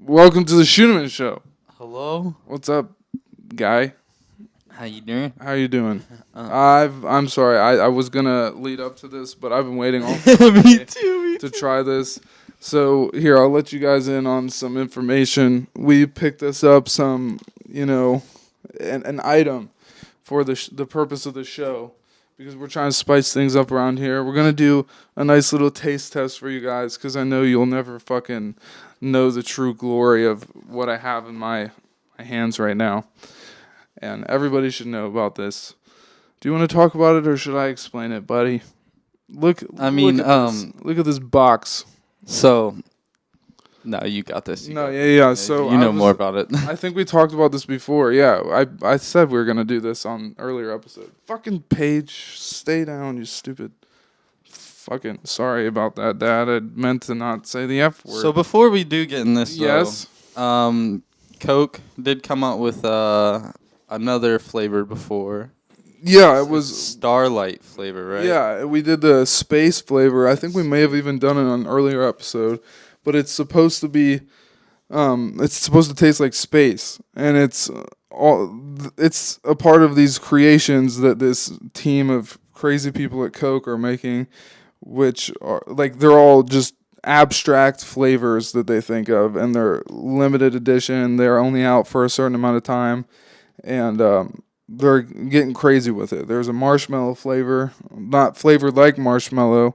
Welcome to the Scheuneman Show. Hello. What's up, guy? How you doing? How you doing? I'm sorry. I was gonna lead up to this, but I've been waiting all Me too. to try this. So here, I'll let you guys in on some information. We picked this up some, an item for the purpose of the show because we're trying to spice things up around here. We're gonna do a nice little taste test for you guys because I know you'll never fucking know the true glory of what I have in my hands right now. And everybody should know about this. Do you want to talk about it or should I explain it, buddy? Look at this box. So, no, you got this. Yeah. So you know more about it. I think we talked about this before. Yeah, I said we were gonna do this on earlier episode. Fucking Paige, stay down, you stupid. Fucking sorry about that, Dad. I meant to not say the F word. So before we do get in this, yes, Coke did come out with another flavor before. Yeah, it was Starlight flavor, right? Yeah, we did the space flavor. I think we may have even done it on an earlier episode, but it's supposed to be, it's supposed to taste like space, and it's a part of these creations that this team of crazy people at Coke are making, which are like they're all just abstract flavors that they think of, and they're limited edition. They're only out for a certain amount of time, and they're getting crazy with it. There's a marshmallow flavor, not flavored like marshmallow,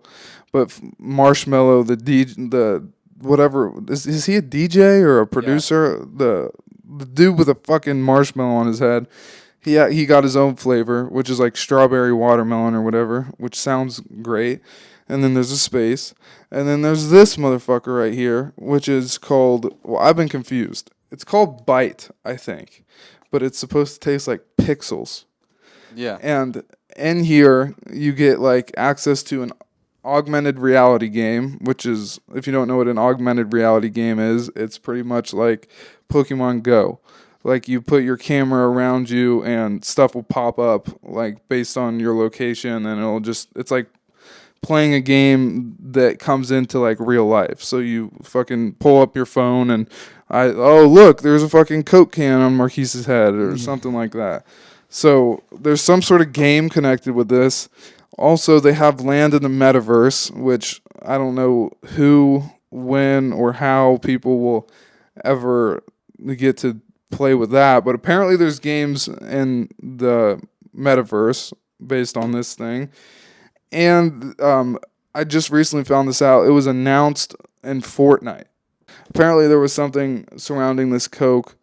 but marshmallow. The whatever is he a DJ or a producer? Yeah. The dude with a fucking marshmallow on his head. He got his own flavor, which is like strawberry watermelon or whatever, which sounds great. And then there's a space, and then there's this motherfucker right here, which is called. Well, I've been confused. It's called Byte, I think. But it's supposed to taste like pixels. Yeah. And in here, you get like access to an augmented reality game, which is, if you don't know what an augmented reality game is, it's pretty much like Pokemon Go. Like you put your camera around you and stuff will pop up like based on your location, and it's like playing a game that comes into like real life. So you fucking pull up your phone and look, there's a fucking Coke can on Marquise's head or something like that. So there's some sort of game connected with this. Also, they have land in the metaverse, which I don't know who, when, or how people will ever get to play with that. But apparently there's games in the metaverse based on this thing. And I just recently found this out. It was announced in Fortnite. Apparently there was something surrounding this Coke.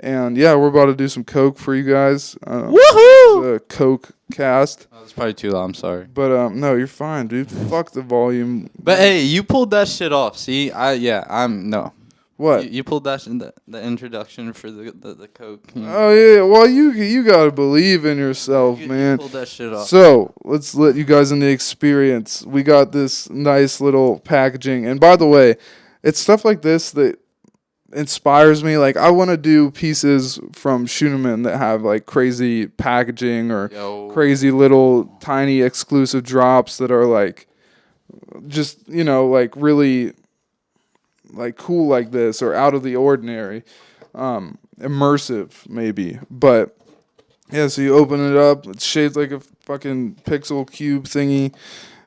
And yeah, we're about to do some Coke for you guys. Woohoo! The Coke cast. Oh, that's probably too loud. I'm sorry. But no, you're fine, dude. Fuck the volume. But hey, you pulled that shit off. See, no. What? You pulled that in the introduction for the Coke. Oh yeah, well you gotta believe in yourself, man. You pulled that shit off. So let's let you guys in the experience. We got this nice little packaging, and by the way, it's stuff like this that inspires me. Like I want to do pieces from Scheuneman that have like crazy packaging or crazy little tiny exclusive drops that are like just like really like cool like this or out of the ordinary, immersive maybe. But yeah, so you open it up, it's shaped like a fucking pixel cube thingy,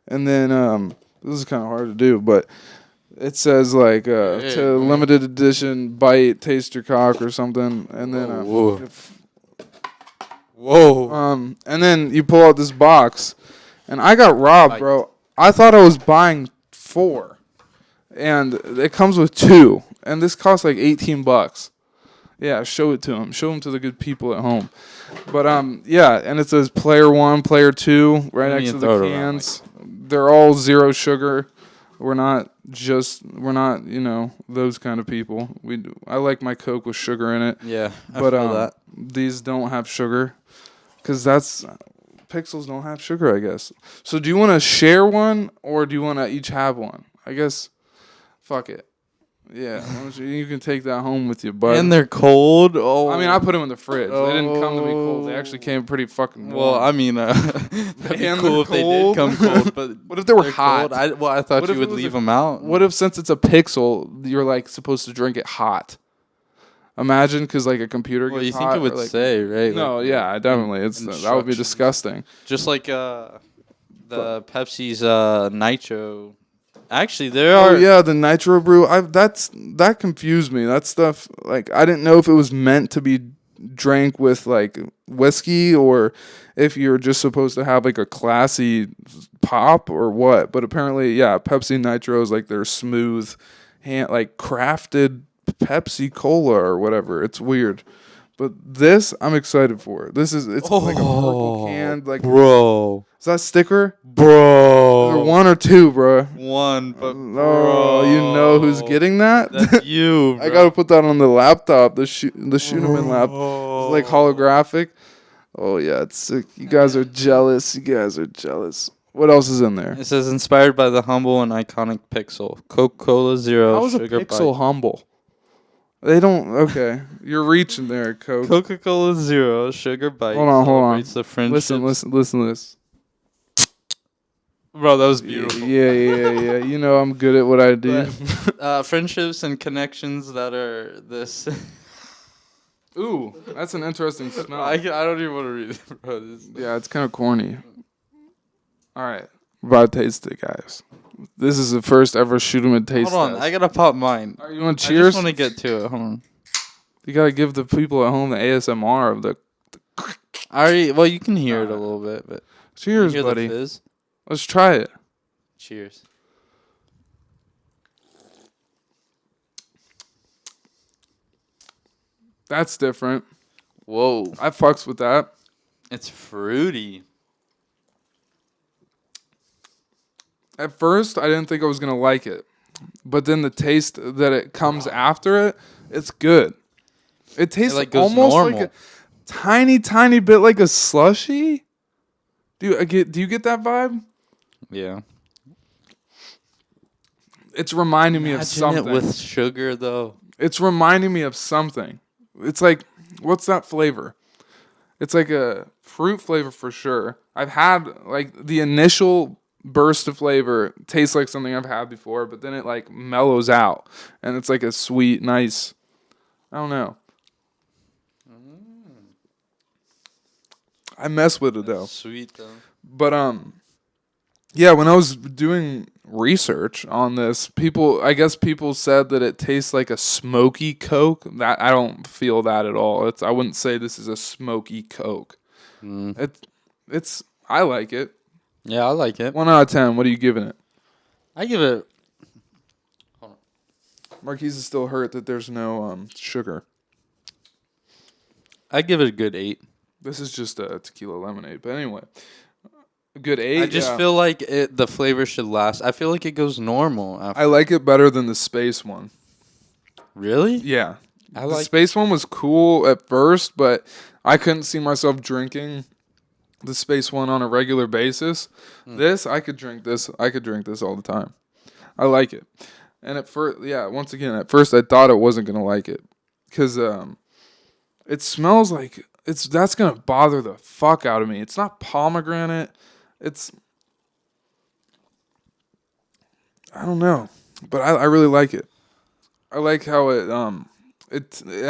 and then this is kind of hard to do, but it says like to limited edition Byte, taste your cock or something, and then and then you pull out this box, and I got robbed, bro. I thought I was buying 4. And it comes with 2, and this costs like $18. Yeah, show it to them. Show them to the good people at home. But yeah, and it says player 1, player 2 right next to the cans. They're all 0 sugar. We're not those kind of people. I like my Coke with sugar in it. Yeah, but these don't have sugar, because pixels don't have sugar, I guess. So do you want to share one or do you want to each have one? I guess. Fuck it. Yeah, why don't you can take that home with you, bud. And they're cold. Oh, I mean, I put them in the fridge. They didn't come to me cold. They actually came pretty fucking warm. Well, I mean, that'd be And cool if they're they did cold? come cold. But What if they were they're hot? cold. I thought What you if it would was leave a- them out. What if since it's a pixel, you're like supposed to drink it hot? Imagine, because like a computer gets Well, you hot. think it or, would like, say, right? No, Like, yeah, definitely. That would be instructions. disgusting. Just like the Pepsi's Nitro. Actually, there Oh are. yeah, the nitro brew. That confused me. That stuff, like, I didn't know if it was meant to be drank with like whiskey or if you're just supposed to have like a classy pop or what. But apparently, yeah, Pepsi Nitro is like their smooth, like crafted Pepsi Cola or whatever. It's weird. But this, I'm excited for. It's like a purple can. Like, bro, is that a sticker? bro, Or one or two, bro? one, but Oh, you know who's getting that? That's you. Bro. I gotta put that on the laptop. The Scheuneman lap. It's like holographic. Oh yeah, it's sick. You guys are jealous. What else is in there? It says inspired by the humble and iconic Pixel, Coca-Cola Zero, How is a Sugar pixel Byte. humble? They don't. Okay, you're reaching there, Coke. Coca-Cola Zero, Sugar Byte. Hold on. Celebrates the friendships. Listen to this. Bro, that was beautiful. Yeah. You know I'm good at what I do. Friendships and connections that are this. Ooh, that's an interesting smell. I don't even want to read it, bro. Yeah, it's kind of corny. All right, we're about to taste it, guys. This is the first ever Scheuneman taste Hold on, test. I gotta pop mine. All right, you want I cheers? just want to get to it. Hold on. You gotta give the people at home the ASMR of the. Well, you can hear it a little bit, but Cheers, hear buddy. the fizz. Let's try it. Cheers. That's different. Whoa, I fucks with that. it's fruity. At first, I didn't think I was gonna like it, but then the taste that it comes after it, it's good. It tastes like goes almost normal. like a tiny bit like a slushy. Do you get that vibe? Yeah. It's reminding me of Imagine something. it with sugar though. It's reminding me of something. It's like, what's that flavor? It's like a fruit flavor for sure. I've had like the initial burst of flavor tastes like something I've had before, but then it like mellows out and it's like a sweet, nice. I don't know. I mess with it though. Sweet though. But yeah, when I was doing research on this, I guess people said that it tastes like a smoky Coke. That I don't feel that at all. I wouldn't say this is a smoky Coke. It's I like it. Yeah, I like it. 1 out of 10. What are you giving it? I give it. Marquise is still hurt that there's no sugar. I give it a good 8. This is just a tequila lemonade. But anyway, a good 8. I just feel like the flavor should last. I feel like it goes normal. I like it better than the space one. Really? Yeah. I The like. space one was cool at first, but I couldn't see myself drinking the space one on a regular basis. This, I could drink this. I could drink this all the time. I like it. And at first, once again, at first I thought I wasn't going to like it because it smells like that's going to bother the fuck out of me. It's not pomegranate. I don't know, but I really like it. I like how it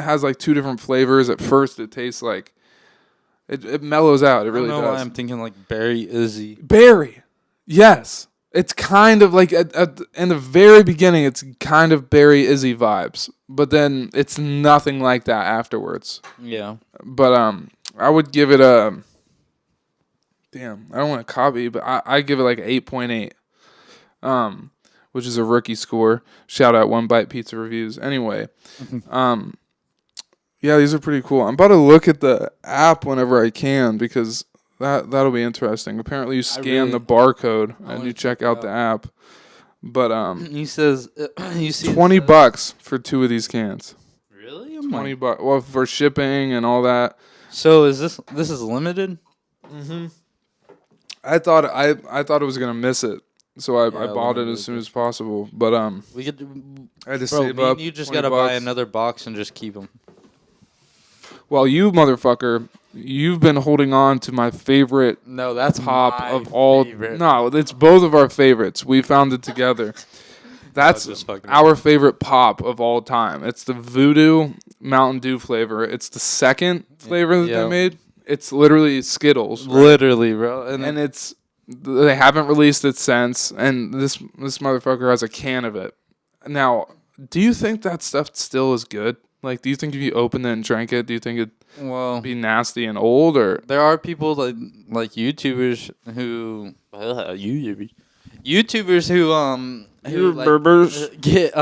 has like 2 different flavors. At first, it tastes like it mellows out. It really I don't know does. why I'm thinking like Berry Izzy. Berry, yes. It's kind of like in the very beginning, it's kind of Berry Izzy vibes, but then it's nothing like that afterwards. Yeah. But I would give it a. Damn, I don't want to copy, but I give it like 8.8. Which is a rookie score. Shout out One Byte Pizza Reviews. Anyway, yeah, these are pretty cool. I'm about to look at the app whenever I can because that'll be interesting. Apparently, you scan the barcode and you check out the app. But He says you see $20 for 2 of these cans. Really? $20. Well, for shipping and all that. So is this is limited? I thought it was gonna miss it. So I Yeah, bought it whenever as they soon do. as possible. But We could, I had to bro. save Me up. and you just 20 gotta buy bucks. another box and just keep them. Well, you motherfucker, you've been holding on to my favorite No, that's pop my of all. favorite. No, it's both of our favorites. We found it together. That's just fucking our favorite pop of all time. It's the Voodoo Mountain Dew flavor. It's the second flavor that they Yeah. made. It's literally Skittles, right? Literally, bro. And it's they haven't released it since. And this motherfucker has a can of it. Now, do you think that stuff still is good? Like, do you think if you opened it and drank it, do you think it'd well, be nasty and old, or there are people like YouTubers who YouTubers who like Berbers? get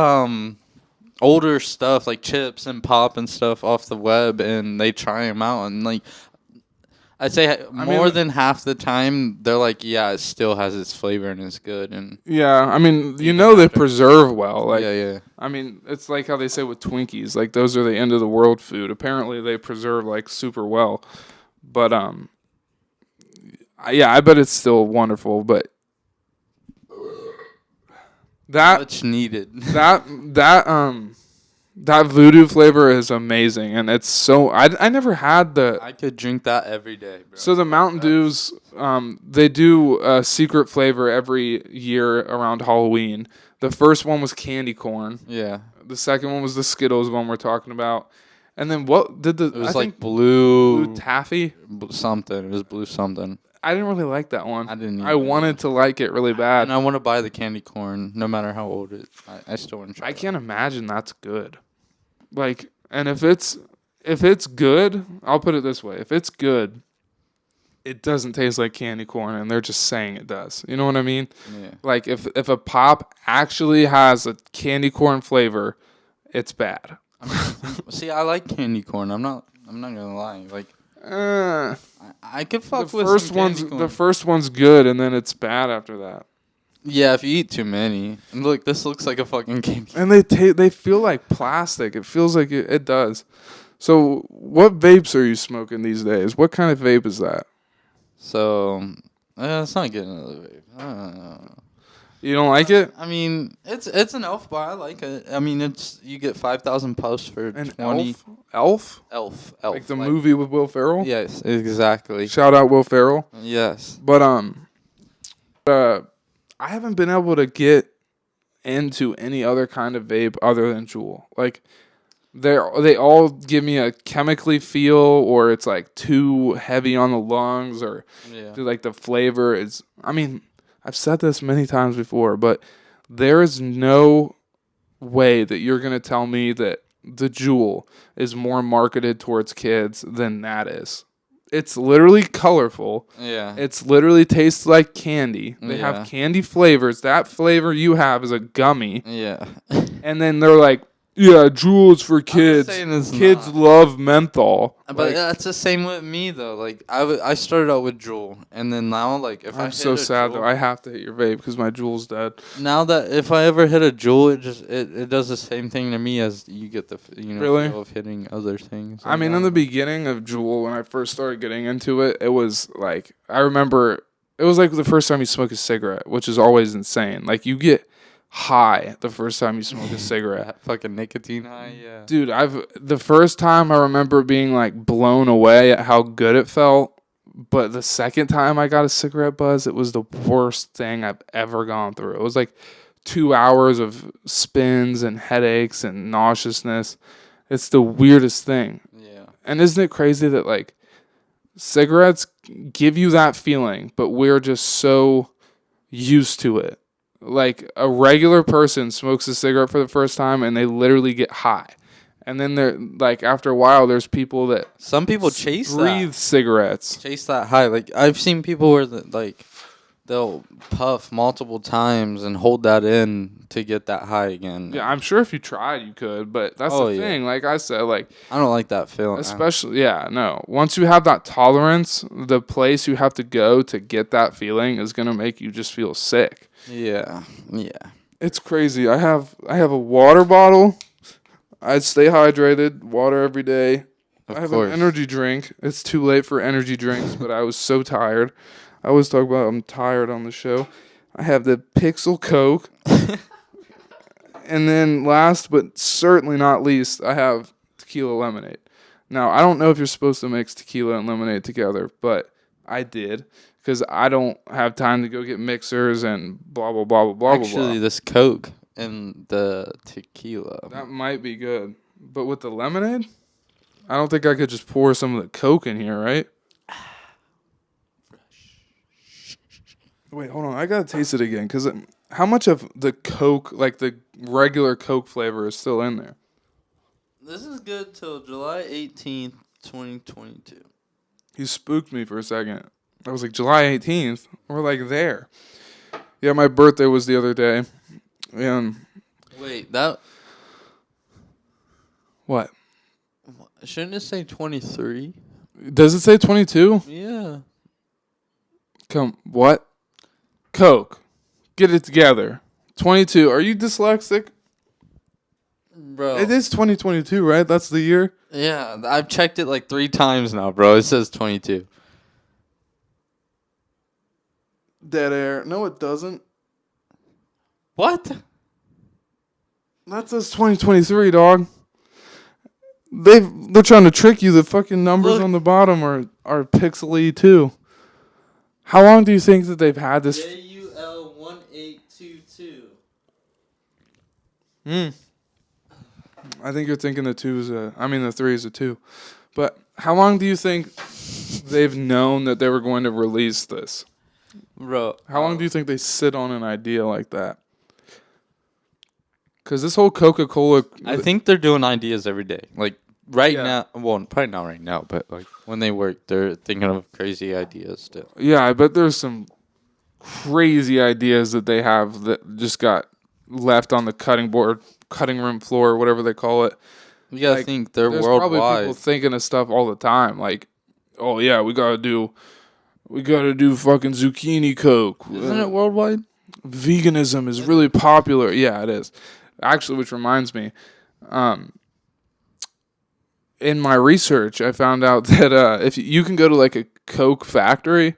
older stuff like chips and pop and stuff off the web, and they try them out, and like I'd say more than half the time they're like, yeah, it still has its flavor and it's good, and Yeah, I mean, you Even know they after. preserve well. Like, yeah. I mean, it's like how they say with Twinkies, like those are the end of the world food. Apparently, they preserve like super well. But yeah, I bet it's still wonderful. But that Much needed. that voodoo flavor is amazing, and it's so I never had the. I could drink that every day, bro. So the Mountain Dews, they do a secret flavor every year around Halloween. The first one was candy corn. Yeah. The second one was the Skittles one we're talking about. And then what did the... It was I like think blue taffy? something. It was blue something. I didn't really like that one. I didn't I either. wanted to like it really bad. And I want to buy the candy corn, no matter how old it is. I still want to try I that. can't imagine that's good. Like, and if it's good, I'll put it this way. If it's good, it doesn't taste like candy corn, and they're just saying it does. You know what I mean? Yeah. Like, if a pop actually has a candy corn flavor, it's bad. See, I like candy corn. I'm not gonna lie. Like, Uh, I could the fuck with first some candy one's corn. the first one's good, and then it's bad after that. Yeah, if you eat too many. And look, this looks like a fucking candy. And they feel like plastic. It feels like it does. So, what vapes are you smoking these days? What kind of vape is that? So, it's not getting another vape. I don't know. You don't like it? I mean, it's an elf bar. I like it. I mean, you get 5,000 puffs for An 20. elf? Elf. Like the movie with Will Ferrell? Yes, exactly. Shout out Will Ferrell. Yes. But I haven't been able to get into any other kind of vape other than Juul. Like they all give me a chemically feel, or it's like too heavy on the lungs, or Yeah. like the flavor is. I mean, I've said this many times before, but there is no way that you're gonna tell me that the Juul is more marketed towards kids than that is. It's literally colorful. Yeah. It's literally tastes like candy. They Yeah. have candy flavors. That flavor you have is a gummy. Yeah. And then they're like, yeah, Juul is for kids. saying it's Kids not. love menthol. But Like, that's the same with me though. Like I started out with Juul, and then now like if I I'm hit so a sad Juul, though. I have to hit your vape because my Juul's dead. now that if I ever hit a Juul, it does the same thing to me as you get the Really? feel of hitting other things. I mean, in the beginning of Juul, when I first started getting into it, it was like, I remember it was like the first time you smoke a cigarette, which is always insane. Like, you get high the first time you smoke a cigarette. that fucking nicotine high, yeah. Dude, the first time I remember being like blown away at how good it felt, but the second time I got a cigarette buzz, it was the worst thing I've ever gone through. It was like 2 hours of spins and headaches and nauseousness. It's the weirdest thing. Yeah. And isn't it crazy that like cigarettes give you that feeling, but we're just so used to it. Like a regular person smokes a cigarette for the first time and they literally get high. And then they're like, after a while, there's people that Some people chase breathe cigarettes. chase that high. Like I've seen people where they'll puff multiple times and hold that in to get that high again. Yeah, I'm sure if you tried, you could, but that's Oh, the yeah. thing. Like I said, like I don't like that feeling. especially, yeah, no. Once you have that tolerance, the place you have to go to get that feeling is gonna make you just feel sick. Yeah. It's crazy. I have a water bottle. I stay hydrated, water every day. Of I have course. an energy drink. It's too late for energy drinks, but I was so tired. I always talk about I'm tired on the show. I have the Pixel Coke. And then last but certainly not least, I have Tequila Lemonade. Now, I don't know if you're supposed to mix tequila and lemonade together, but I did because I don't have time to go get mixers and blah, blah, blah, blah, blah, Actually, blah. this Coke and the tequila. That might be good. But with the lemonade, I don't think I could just pour some of the Coke in here, right? Wait, hold on. I got to taste it again because how much of the Coke, like the regular Coke flavor, is still in there? This is good till July 18th, 2022. You spooked me for a second. I was like, July 18th? We're like there. Yeah, my birthday was the other day. And Wait, that... what? Shouldn't it say 23? Does it say 22? Yeah. What? Coke. Get it together. 22. Are you dyslexic? Bro. It is 2022, right? That's the year? Yeah, I've checked it like 3 times now, bro. It says 22. Dead air. No, it doesn't. What? That says 2023, dog. They're trying to trick you. The fucking numbers on the bottom are pixely too. How long do you think that they've had this? JUL 1822. I think you're thinking the 3 is a 2. But how long do you think they've known that they were going to release this? Bro. How long do you think they sit on an idea like that? Because this whole Coca-Cola... I think they're doing ideas every day. Like, right Yeah. now... Well, probably not right now, but, like, when they work, they're thinking of crazy ideas still. Yeah, I bet there's some crazy ideas that they have that just got left on the cutting room floor, whatever they call it. You gotta think they're there's worldwide. Probably people thinking of stuff all the time, like, oh yeah, we gotta do fucking zucchini Coke. Isn't it worldwide? Veganism is really popular. Yeah, it is. Actually, which reminds me, in my research, I found out that if you can go to like a Coke factory,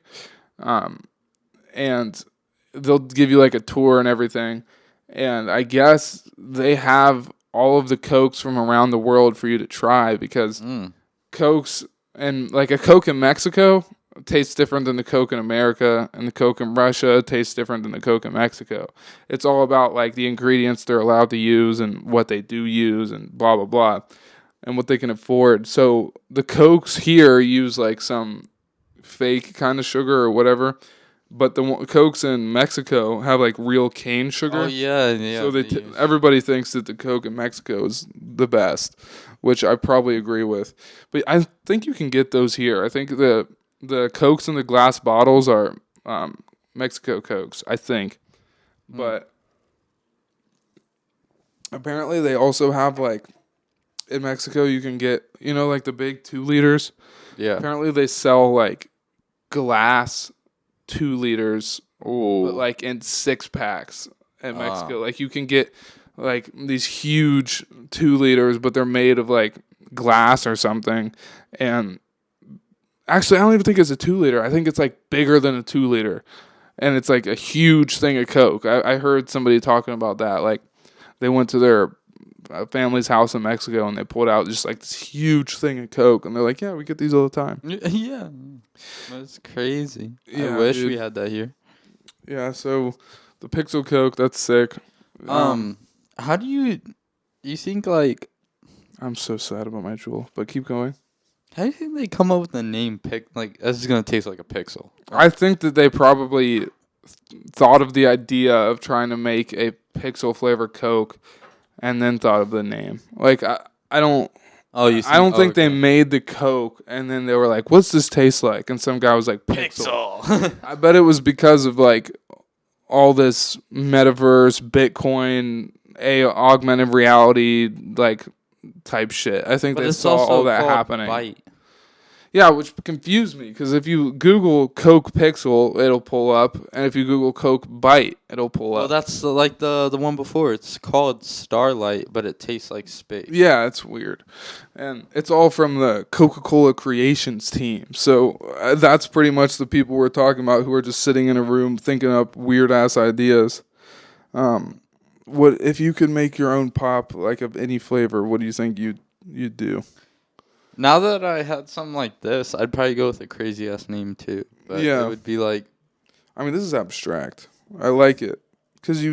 and they'll give you like a tour and everything, and I guess they have all of the Cokes from around the world for you to try because Cokes and like a Coke in Mexico tastes different than the Coke in America, and the Coke in Russia tastes different than the Coke in Mexico. It's all about like the ingredients they're allowed to use and what they do use and blah blah blah, and what they can afford. So the Cokes here use like some fake kind of sugar or whatever, but the Cokes in Mexico have like real cane sugar. Oh yeah. So everybody thinks that the Coke in Mexico is the best, which I probably agree with. But I think you can get those here. I think the Cokes in the glass bottles are Mexico Cokes, I think. But apparently they also have like in Mexico you can get, like the big 2 liters. Yeah. Apparently they sell like glass 2 liters, Ooh. but like in 6 packs in Mexico. Like you can get like these huge 2 liters, but they're made of like glass or something. And actually, I don't even think it's a 2 liter. I think it's like bigger than a 2 liter. And it's like a huge thing of Coke. I heard somebody talking about that. Like they went to their family's house in Mexico and they pulled out just like this huge thing of Coke. And they're like, yeah, we get these all the time. Yeah. That's crazy. Yeah, I wish dude. we had that here. Yeah, so the Pixel Coke, that's sick. How do you think like... I'm so sad about my Juul, but keep going. How do you think they come up with the name like this is gonna taste like a pixel? I think that they probably thought of the idea of trying to make a pixel flavor Coke, and then thought of the name. Like I don't. Oh, you. I don't think they made the Coke, and then they were like, "What's this taste like?" And some guy was like, "Pixel." I bet it was because of like all this metaverse, Bitcoin, augmented reality, like type shit. I think they saw all that happening. Byte. Yeah, which confused me because if you Google Coke Pixel, it'll pull up, and if you Google Coke Byte, it'll pull Well, up. that's like the one before. It's called Starlight, but it tastes like space. Yeah, it's weird, and it's all from the Coca-Cola Creations team. So that's pretty much the people we're talking about who are just sitting in a room thinking up weird ass ideas. What if you could make your own pop like of any flavor? What do you think you'd do? Now that I had something like this, I'd probably go with a crazy ass name too. But it Yeah, would be like, I mean this is abstract. I like it because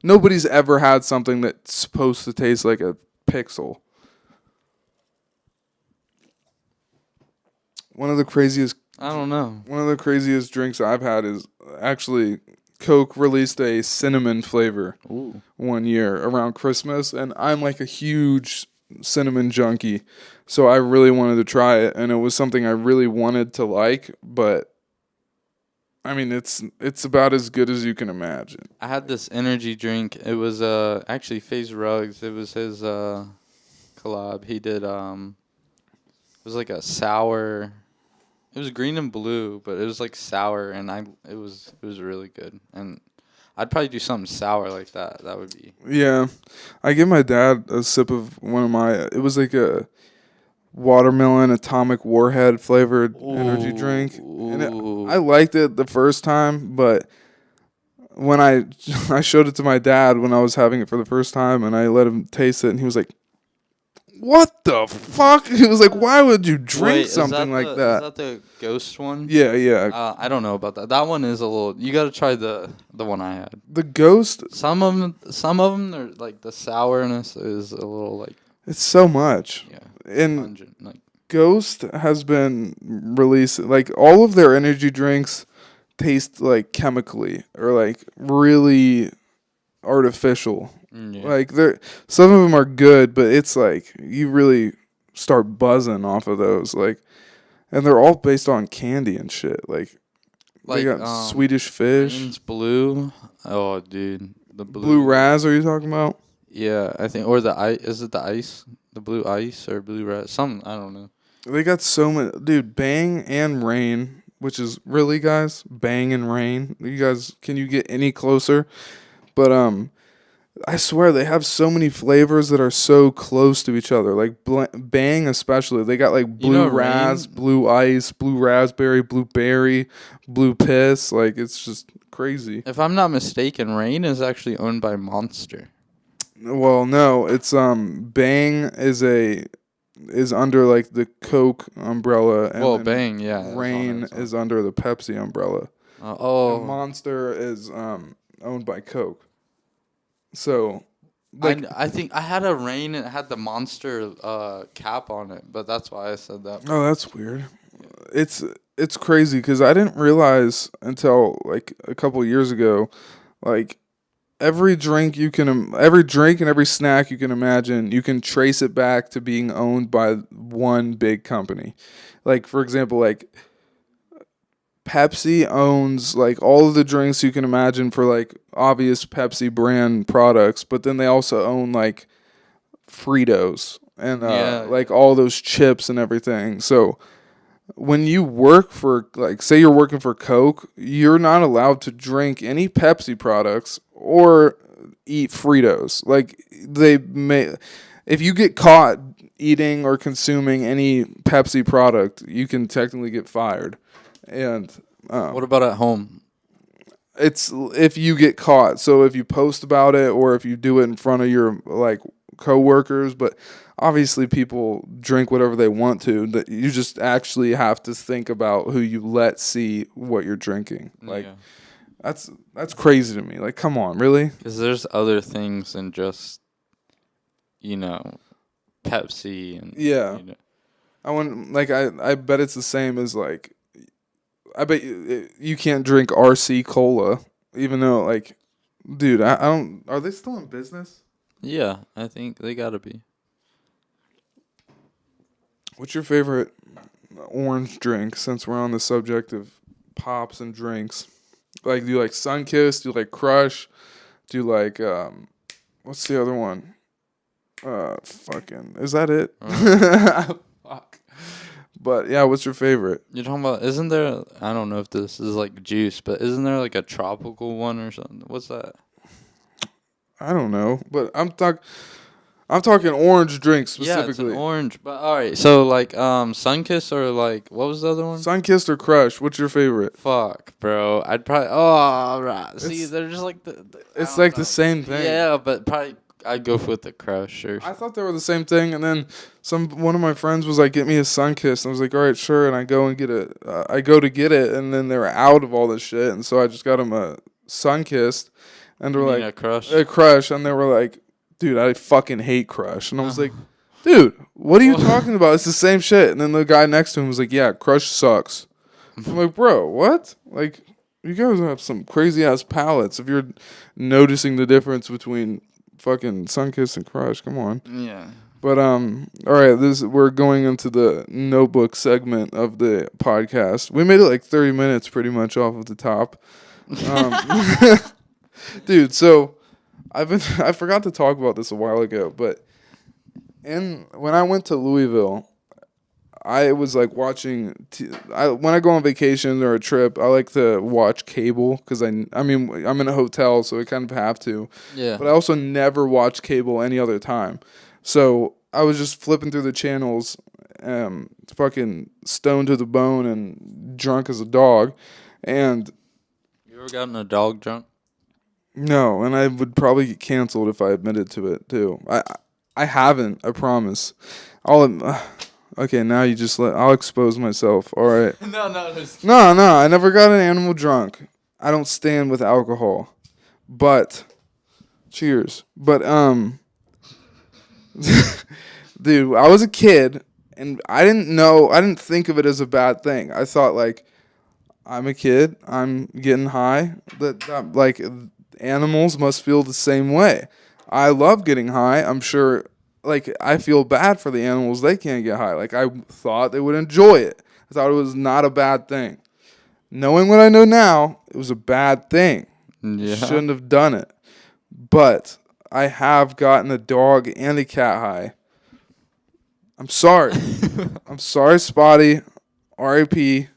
nobody's ever had something that's supposed to taste like a pixel. One of the craziest I don't know. One of the craziest drinks I've had is actually Coke released a cinnamon flavor Ooh. one year around Christmas, and I'm like a huge cinnamon junkie, so I really wanted to try it, and it was something I really wanted to like, but I mean it's about as good as you can imagine. I had this energy drink. It was actually FaZe Ruggs. It was his collab. He did it was like a sour. It was green and blue, but it was like sour, and it was really good. And I'd probably do something sour like that. That would be. Yeah, I give my dad a sip of one of my. It was like a watermelon atomic warhead flavored energy drink, and I liked it the first time, but when I showed it to my dad when I was having it for the first time, and I let him taste it, and he was like, "What the fuck?" He was like, "Why would you drink something like that?" Is that the ghost one? Yeah, yeah. I don't know about that. That one is a little. You got to try the one I had. The ghost. Some of them, are like the sourness is a little like. It's so much. Yeah. And Pungent, like. Ghost has been released. Like all of their energy drinks taste like chemically or like really artificial. Yeah. Like some of them are good, but it's like you really start buzzing off of those. Like, and they're all based on candy and shit. Like they got Swedish Fish, Rain's blue. Oh, dude, the blue Raz. Are you talking about? Yeah, I think, or the ice. Is it the ice? The blue ice or blue raz? Something, I don't know. They got so many, dude. Bang and Rain, which is really, guys, Bang and Rain. You guys, can you get any closer? But I swear they have so many flavors that are so close to each other. Like Bang, especially, they got like blue Raz, blue ice, blue raspberry, blue berry, blue piss. Like it's just crazy. If I'm not mistaken, Rain is actually owned by Monster. Well, no, it's Bang is under like the Coke umbrella, and Well, Bang, yeah. Rain is under the Pepsi umbrella. And Monster is owned by Coke. So, like, I think I had a Rain and it had the Monster cap on it, but that's why I said that. Oh, that's weird. It's crazy because I didn't realize until like a couple years ago, like every drink and every snack you can imagine, you can trace it back to being owned by one big company. Like for example, like Pepsi owns like all of the drinks you can imagine for like obvious Pepsi brand products, but then they also own like Fritos and like all those chips and everything. So when you work for, like, say you're working for Coke, you're not allowed to drink any Pepsi products or eat Fritos. Like, if you get caught eating or consuming any Pepsi product, you can technically get fired. And what about at home? It's if you get caught. So if you post about it or if you do it in front of your like coworkers, but obviously people drink whatever they want to. That you just actually have to think about who you let see what you're drinking. Like that's crazy to me. Like, come on, really? Because there's other things than just Pepsi and I want I bet it's the same as like I bet you can't drink RC Cola, even though like, dude, I don't. Are they still in business? Yeah, I think they gotta be. What's your favorite orange drink? Since we're on the subject of pops and drinks, like, do you like Sunkist? Do you like Crush? Do you like what's the other one? Fucking, is that it? Fuck. But yeah, what's your favorite? You're talking about, isn't there, I don't know if this is like juice, but isn't there like a tropical one or something? What's that? I don't know, but I'm talking orange drinks Yeah, it's an specifically. orange. But all right, so like Sunkiss or like what was the other one? Sunkissed or Crush? What's your favorite? Fuck, bro. I'd probably right. See, they're just like It's I like don't the know. same thing. Yeah, but probably I'd go with the Crush or I thought they were the same thing, and then one of my friends was like, "Get me a Sunkist," and I was like, "All right, sure." And I go and get it. I go to get it, and then they were out of all this shit, and so I just got them a Sunkist, and they're like, a Crush. a Crush, and they were like, "Dude, I fucking hate Crush," and I was like, "Dude, what are you talking about? It's the same shit." And then the guy next to him was like, "Yeah, Crush sucks." I'm like, "Bro, what? Like, you guys have some crazy ass palates if you're noticing the difference between." Fucking Sunkiss and Crush, come on. Yeah. But all right, we're going into the notebook segment of the podcast. We made it like 30 minutes pretty much off of the top. Dude, so I forgot to talk about this a while ago, but when I went to Louisville, I was like watching. When I go on vacation or a trip, I like to watch cable because I mean I'm in a hotel, so I kind of have to. Yeah. But I also never watch cable any other time, so I was just flipping through the channels, fucking stoned to the bone and drunk as a dog, and You ever gotten a dog drunk? no, and I would probably get canceled if I admitted to it too. I haven't. I promise. Okay, now you just I'll expose myself. All right. No. No, I never got an animal drunk. I don't stand with alcohol. But cheers. But dude, I was a kid and I didn't think of it as a bad thing. I thought like I'm a kid, I'm getting high. That like animals must feel the same way. I love getting high. I'm sure like I feel bad for the animals, they can't get high. Like I thought they would enjoy it. I thought it was not a bad thing. Knowing what I know now, it was a bad thing. Yeah. Shouldn't have done it. But I have gotten a dog and a cat high. I'm sorry. I'm sorry, Spotty. R.I.P.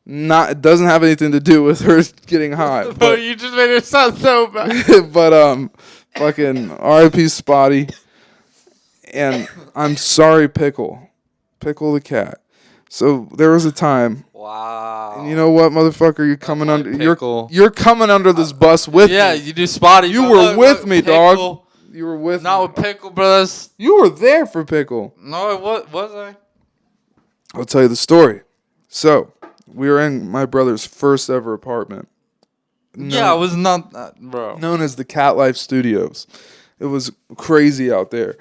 It doesn't have anything to do with her getting high. Bro, you just made it sound so bad. But fucking R.I.P. Spotty. And I'm sorry, Pickle the cat. So there was a time. Wow. And you know what, motherfucker? You're coming under. Pickle. You're coming under this bus with me. Yeah, you do Spotty. You were with me, Pickle. dog. You were with Not me. with Pickle, brothers. You were there for Pickle. No, was I? I'll tell you the story. So we were in my brother's first ever apartment. Yeah, I was not that, bro. Known as the Cat Life Studios. It was crazy out there.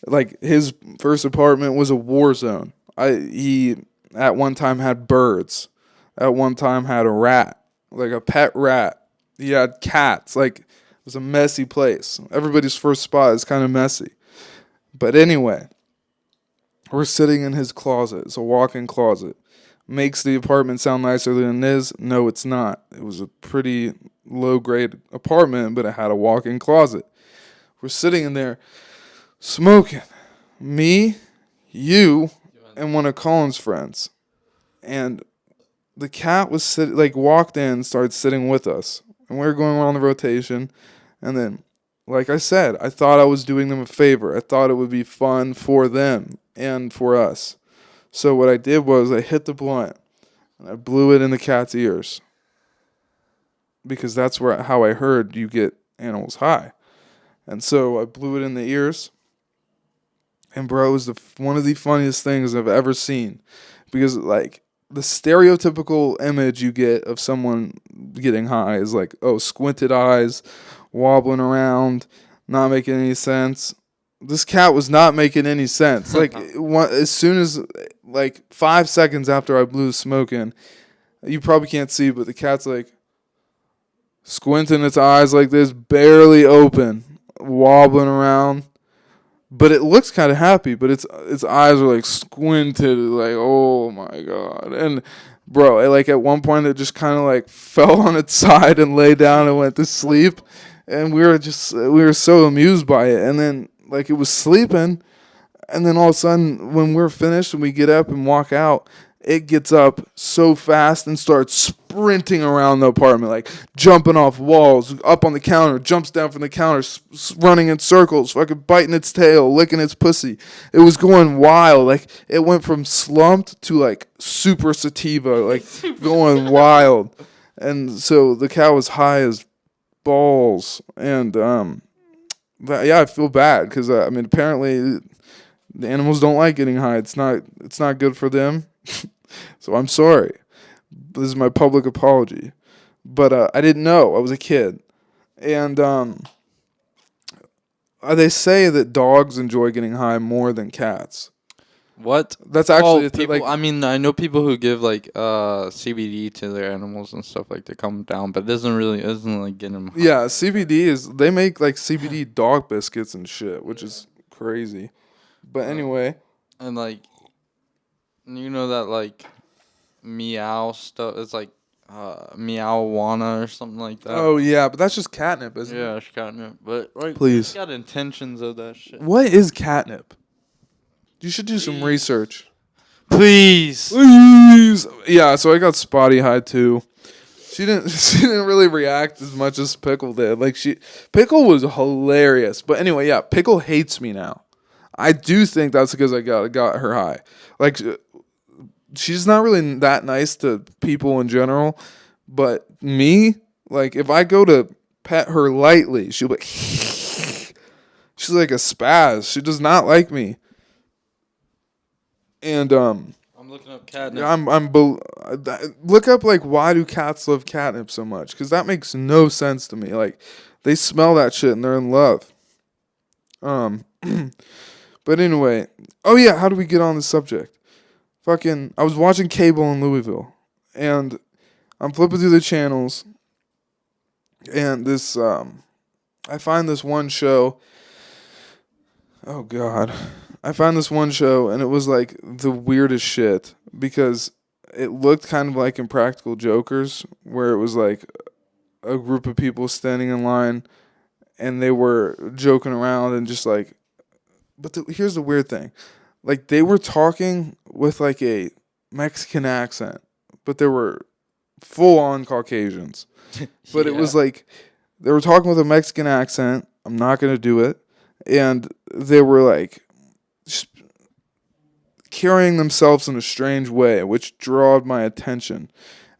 Like his first apartment was a war zone. He at one time had birds. At one time had a rat, like a pet rat. He had cats. Like it was a messy place. Everybody's first spot is kind of messy. But anyway, we're sitting in his closet. It's a walk-in closet. Makes the apartment sound nicer than it is. No, it's not. It was a pretty low-grade apartment, but it had a walk-in closet. We're sitting in there smoking. Me, you, and one of Colin's friends. And the cat was walked in, started sitting with us. And we were going around the rotation. And then, like I said, I thought I was doing them a favor. I thought it would be fun for them and for us. So what I did was I hit the blunt. And I blew it in the cat's ears. Because that's how I heard you get animals high. And so I blew it in the ears. And bro, it was one of the funniest things I've ever seen. Because like the stereotypical image you get of someone getting high is like, oh, squinted eyes, wobbling around, not making any sense. This cat was not making any sense. Like as soon as like 5 seconds after I blew the smoke in, you probably can't see, but the cat's like squinting its eyes like this, barely open, wobbling around. But it looks kind of happy, but its eyes are like squinted, like, oh my god. And bro, like at one point it just kind of like fell on its side and lay down and went to sleep. And we were so amused by it. And then like it was sleeping, And then all of a sudden, when we're finished and we get up and walk out, it gets up so fast and starts sprinting around the apartment, like jumping off walls, up on the counter, jumps down from the counter, running in circles, fucking biting its tail, licking its pussy. It was going wild. Like, it went from slumped to like super sativa, like going wild. And so the cat was high as balls. And I feel bad because I mean, apparently the animals don't like getting high. It's not good for them. So I'm sorry. This is my public apology. But I didn't know. I was a kid. And they say that dogs enjoy getting high more than cats. What? That's actually people. I mean, I know people who give like CBD to their animals and stuff like to calm down, but it isn't like getting them high. Yeah, CBD they make like CBD dog biscuits and shit, which is crazy. But anyway, and like, you know that like meow stuff. It's like meowana or something like that. Oh yeah, but that's just catnip, isn't it? Yeah, it's catnip. But like, Please, it's got intentions of that shit. what is catnip? You should do some research. Please. Yeah, so I got spotty high too. She didn't really react as much as Pickle did. Like Pickle was hilarious. But anyway, yeah, Pickle hates me now. I do think that's because I got her high. Like, she's not really that nice to people in general, but me, like, if I go to pet her lightly, she'll be like, she's like a spaz. She does not like me. And I'm looking up catnip. Look up like why do cats love catnip so much? Because that makes no sense to me. Like, they smell that shit and they're in love. But anyway, oh yeah, how do we get on the subject? I was watching cable in Louisville, and I'm flipping through the channels, and this I find this one show. Oh God. I found this one show, and it was like the weirdest shit because it looked kind of like Impractical Jokers, where it was like a group of people standing in line, and they were joking around and just like. But here's the weird thing, like they were talking with like a Mexican accent, but they were full on Caucasians. But it was like they were talking with a Mexican accent. I'm not gonna do it, and they were like carrying themselves in a strange way, which drawed my attention.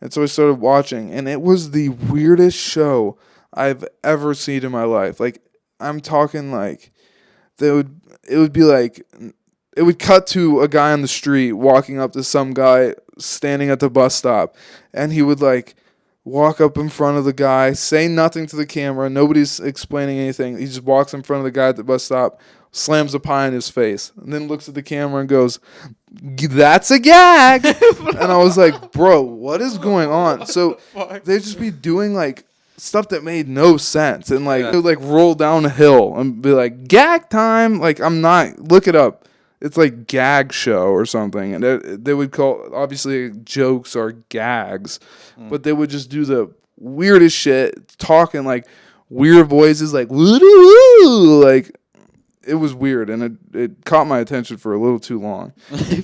And so I started watching, and it was the weirdest show I've ever seen in my life. Like, I'm talking like it would cut to a guy on the street walking up to some guy standing at the bus stop, and he would like walk up in front of the guy, say nothing to the camera, nobody's explaining anything. He just walks in front of the guy at the bus stop, slams a pie in his face, and then looks at the camera and goes, "That's a gag." And I was like, bro, what is going on? So they'd just be doing like stuff that made no sense, and like they would like roll down a hill and be like, "Gag time!" Like, look it up. It's like Gag Show or something, and they would call, obviously jokes are gags, but they would just do the weirdest shit, talking like weird voices, like woo, like it was weird, and it caught my attention for a little too long,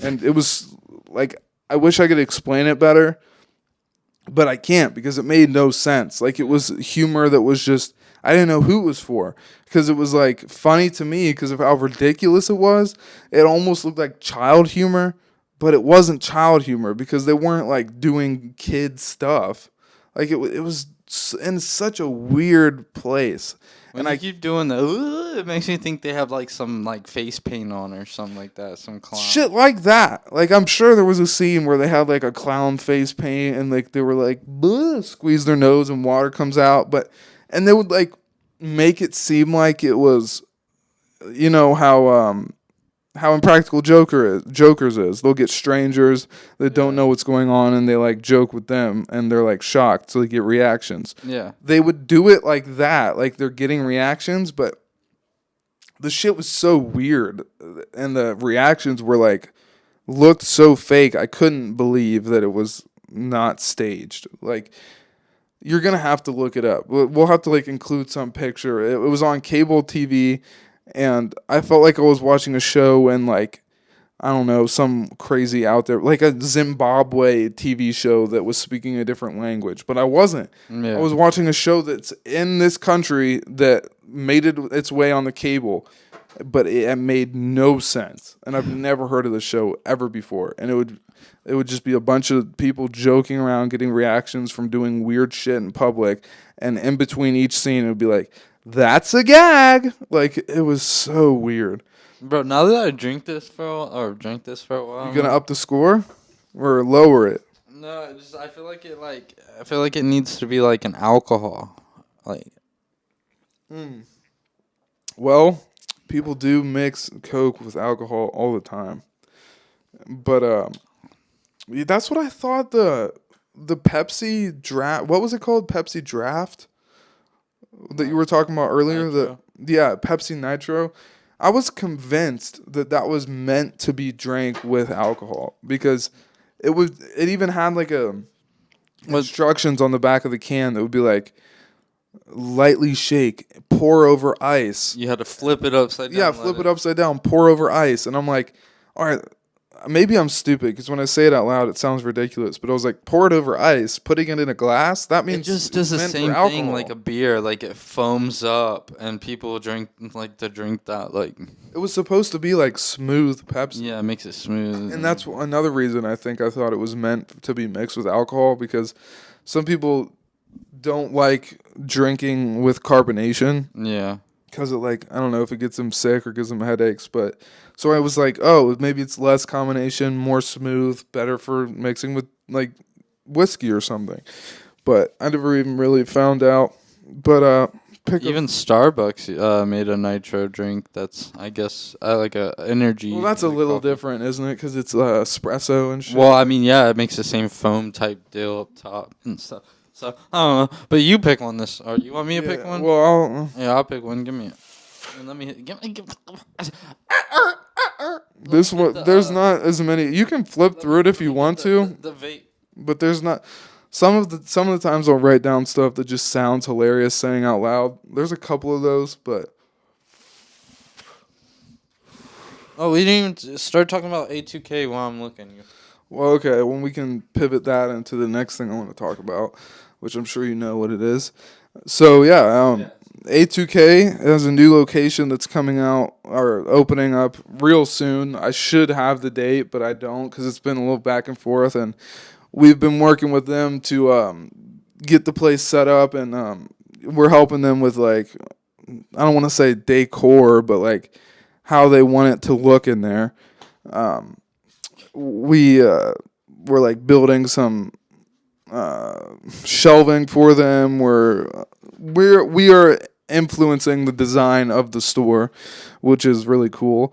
and it was like I wish I could explain it better, but I can't because it made no sense. Like, it was humor that was just, I didn't know who it was for, because it was like funny to me because of how ridiculous it was. It almost looked like child humor, but it wasn't child humor because they weren't like doing kid stuff. Like, it was in such a weird place. When I keep doing it makes me think they have like some like face paint on or something like that, some clown shit like that. Like, I'm sure there was a scene where they had like a clown face paint and like they were like squeeze their nose and water comes out, and they would like make it seem like it was, you know how Impractical Jokers is. They'll get strangers that don't know what's going on, and they like joke with them, and they're like shocked, so they get reactions. Yeah. They would do it like that, like they're getting reactions, but the shit was so weird, and the reactions were like looked so fake. I couldn't believe that it was not staged. Like, you're gonna have to look it up. We'll have to like include some picture. It was on cable TV. and I felt like I was watching a show and like I don't know, some crazy out there, like a Zimbabwe TV show that was speaking a different language, but I wasn't. I Yeah. was watching a show that's in this country that made its way on the cable, but it made no sense. And I've never heard of the show ever before. And it would just be a bunch of people joking around, getting reactions from doing weird shit in public, and in between each scene, it would be like, "That's a gag." Like it was so weird. Bro, now that I drank this for a while, You gonna up the score or lower it? no, I feel like it needs to be like an alcohol. Like Well, people do mix Coke with alcohol all the time, but that's what I thought the Pepsi draft. What was it called? Pepsi draft that you were talking about earlier. Nitro. Pepsi Nitro. I was convinced that that was meant to be drank with alcohol because it even had like instructions on the back of the can that would be like lightly shake, pour over ice. You had to flip it upside down. Yeah, flip it upside down, pour over ice. And I'm like, all right, maybe I'm stupid because when I say it out loud, it sounds ridiculous. But I was like, pour it over ice, putting it in a glass. That It means just does the it's meant same for thing alcohol. like a beer. Like it foams up, and people drink like to drink that. Like It was supposed to be like smooth Pepsi. yeah, it makes it smooth. And that's another reason I thought it was meant to be mixed with alcohol because some people don't like drinking with carbonation yeah. because it like I don't know if it gets them sick or gives them headaches, but so I was like, oh, maybe it's less combination, more smooth, better for mixing with like whiskey or something. But I never even really found out. But Even Starbucks made a nitro drink. That's I guess like a energy. well, that's a like little coffee. different, isn't it? Because it's espresso and shit. Well, I mean, yeah, it makes the same foam type deal up top and stuff. So I don't know, but you pick one. Or you want me to pick one? Well, Yeah, I'll pick one. Give me it. And let me give me. this one there's not as many. You can flip through it if you want to. The vape. But there's not some of the times I'll write down stuff that just sounds hilarious saying out loud. There's a couple of those, but Oh, we didn't even start talking about A2K while I'm looking. well, okay, when we can pivot that into the next thing I want to talk about, which I'm sure you know what it is. So yeah, A2K has a new location that's coming out or opening up real soon. I should have the date, but I don't because it's been a little back and forth, and we've been working with them to get the place set up, and we're helping them with like I don't want to say decor, but like how they want it to look in there. We're like building some shelving for them. We are influencing the design of the store, which is really cool.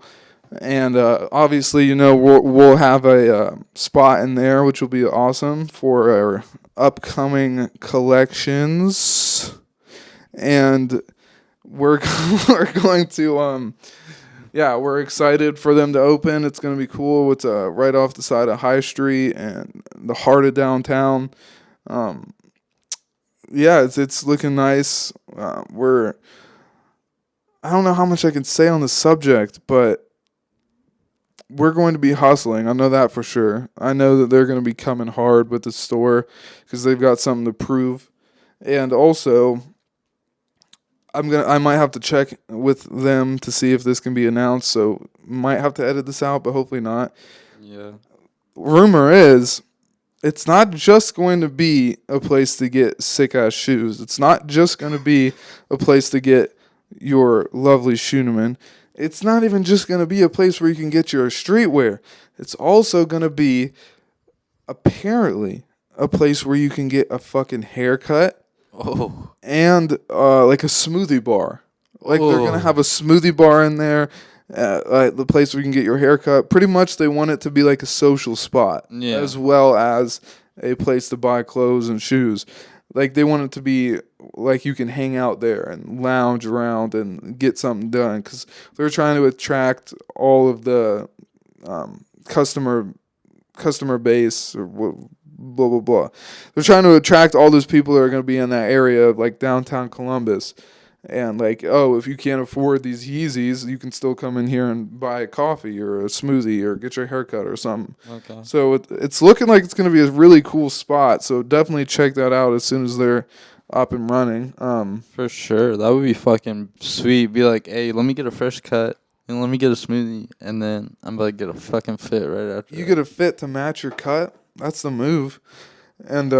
And obviously, we'll have a spot in there, which will be awesome for our upcoming collections. And we're we're going to we're excited for them to open. It's going to be cool. It's right off the side of High Street and the heart of downtown. It's looking nice. I don't know how much I can say on the subject, but we're going to be hustling. I know that for sure. I know that they're going to be coming hard with the store because they've got something to prove. And also, I might have to check with them to see if this can be announced. So might have to edit this out, but hopefully not. Yeah. Rumor is it's not just going to be a place to get sick ass shoes. It's not just going to be a place to get your lovely Scheuneman. It's not even just going to be a place where you can get your streetwear. It's also going to be apparently a place where you can get a fucking haircut. Oh. And like a smoothie bar. Like they're going to have a smoothie bar in there. The place where you can get your haircut. Pretty much they want it to be like a social spot. Yeah. As well as a place to buy clothes and shoes. Like they want it to be like you can hang out there and lounge around and get something done. Because they're trying to attract all of the customer base or blah, blah, blah. They're trying to attract all those people that are going to be in that area of like downtown Columbus. And like, oh, if you can't afford these Yeezys, you can still come in here and buy a coffee or a smoothie or get your haircut or something. Okay. So it's looking like it's going to be a really cool spot. So definitely check that out as soon as they're up and running. For sure. That would be fucking sweet. Be like, hey, let me get a fresh cut and let me get a smoothie. And then I'm about to get a fucking fit right after. You get a fit to match your cut. That's the move. And,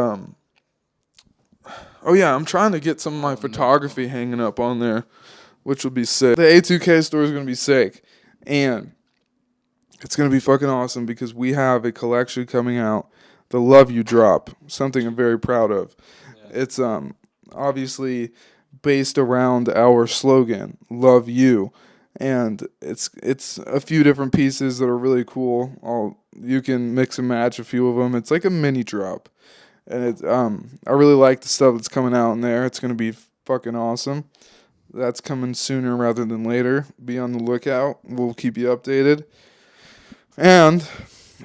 oh yeah, I'm trying to get some of my photography hanging up on there, which would be sick. The A2K store is going to be sick. And it's going to be fucking awesome because we have a collection coming out, the Love You Drop, something I'm very proud of. Yeah. It's obviously based around our slogan, Love You. And it's a few different pieces that are really cool. You can mix and match a few of them. It's like a mini drop. And I really like the stuff that's coming out in there. It's going to be fucking awesome. That's coming sooner rather than later. Be on the lookout. We'll keep you updated. And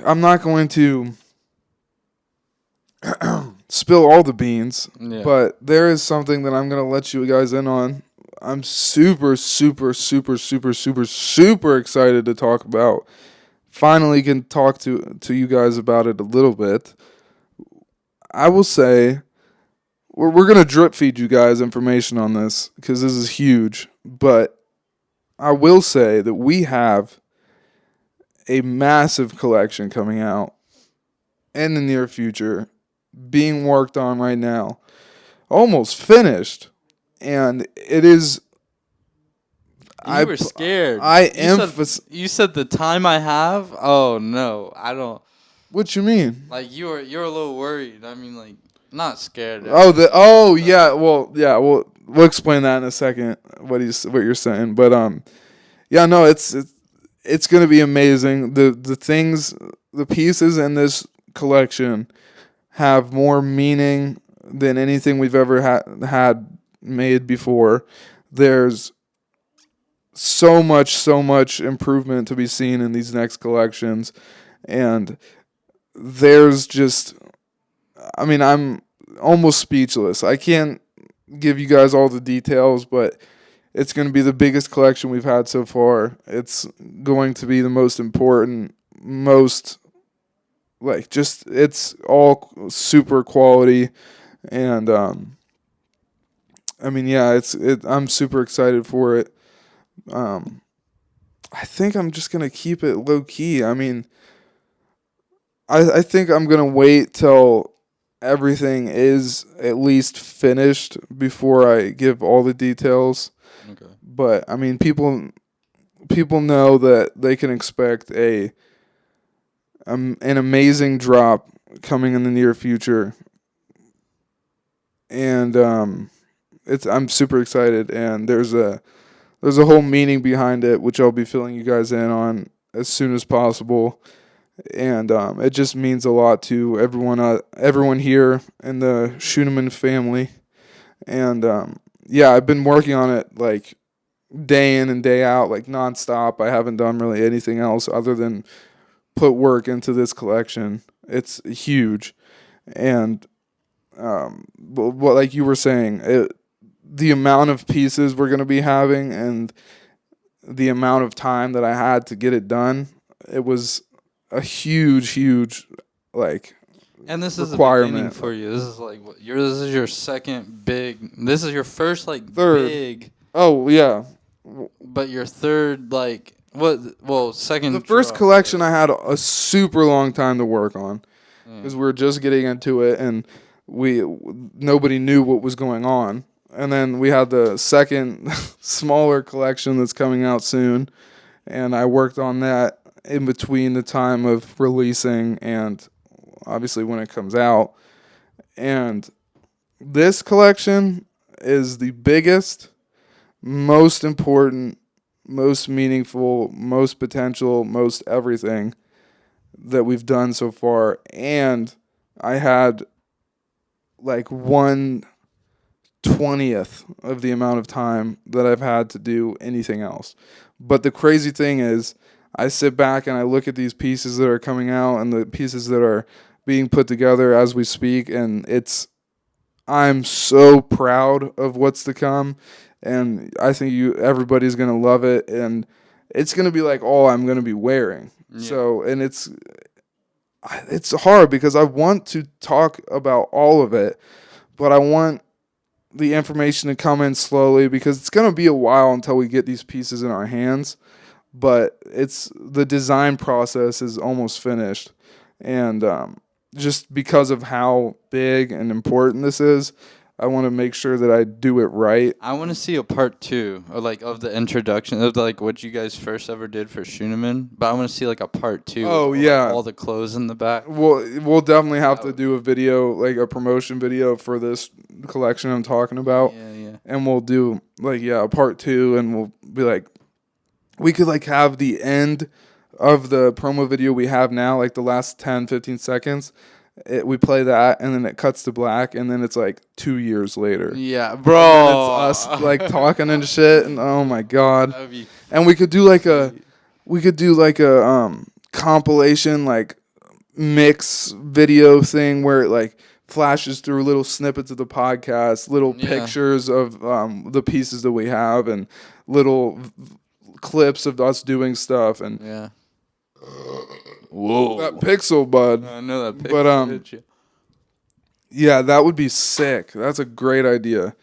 I'm not going to spill all the beans, but there is something that I'm going to let you guys in on. I'm super, super, super, super, super, super excited to talk about. Finally can talk to you guys about it a little bit. I will say we're going to drip feed you guys information on this because this is huge. But I will say that we have a massive collection coming out in the near future, being worked on right now, almost finished, and it is. You were scared. You said the time I have. Oh no, I don't. What you mean? Like you're a little worried. I mean, like not scared. Yeah. We'll explain that in a second. What you're saying, but yeah, no, it's gonna be amazing. The pieces in this collection have more meaning than anything we've ever had made before. There's so much improvement to be seen in these next collections, and there's just, I mean, I'm almost speechless. I can't give you guys all the details, but it's going to be the biggest collection we've had so far. It's going to be the most important, it's all super quality. And, I mean, yeah, I'm super excited for it. I think I'm just going to keep it low key. I mean, I think I'm going to wait till everything is at least finished before I give all the details. Okay. But I mean, people know that they can expect an amazing drop coming in the near future, and I'm super excited. And there's a whole meaning behind it, which I'll be filling you guys in on as soon as possible. And it just means a lot to everyone here in the Scheuneman family. And yeah, I've been working on it like day in and day out, like nonstop. I haven't done really anything else other than put work into this collection. It's huge. And what like you were saying, the amount of pieces we're going to be having and the amount of time that I had to get it done, it was a huge like and this is requirement. A beginning for you. This is like this is your second big. This is your first like third. Big. Oh yeah, but your third like what? Well, second. The first collection I had a super long time to work on because we were just getting into it and nobody knew what was going on. And then we had the second smaller collection that's coming out soon, and I worked on that in between the time of releasing and obviously when it comes out. And this collection is the biggest, most important, most meaningful, most potential, most everything that we've done so far. And I had like 1/20th of the amount of time that I've had to do anything else. But the crazy thing is, I sit back and I look at these pieces that are coming out and the pieces that are being put together as we speak, and I'm so proud of what's to come. and I think everybody's gonna love it, and it's gonna be like all I'm gonna be wearing. Yeah. So, and it's hard because I want to talk about all of it, but I want the information to come in slowly because it's gonna be a while until we get these pieces in our hands. But it's the design process is almost finished, and just because of how big and important this is, I want to make sure that I do it right. I want to see a part 2, or like of the introduction of like what you guys first ever did for Scheuneman. But I want to see like a part 2. Oh, with, yeah. like, all the clothes in the back. We'll definitely have to do a video, like a promotion video for this collection I'm talking about. Yeah. And we'll do like a part 2, and we'll be like, we could like have the end of the promo video we have now, like the last 10, 15 seconds. We play that, and then it cuts to black, and then it's like 2 years later. Yeah, bro. And it's us like talking and shit, and oh my god. That'd be And we could do like a compilation like mix video thing where it like flashes through little snippets of the podcast, little pictures of the pieces that we have, and little clips of us doing stuff, and whoa, that pixel, bud. I know that pixel. But yeah, that would be sick. That's a great idea.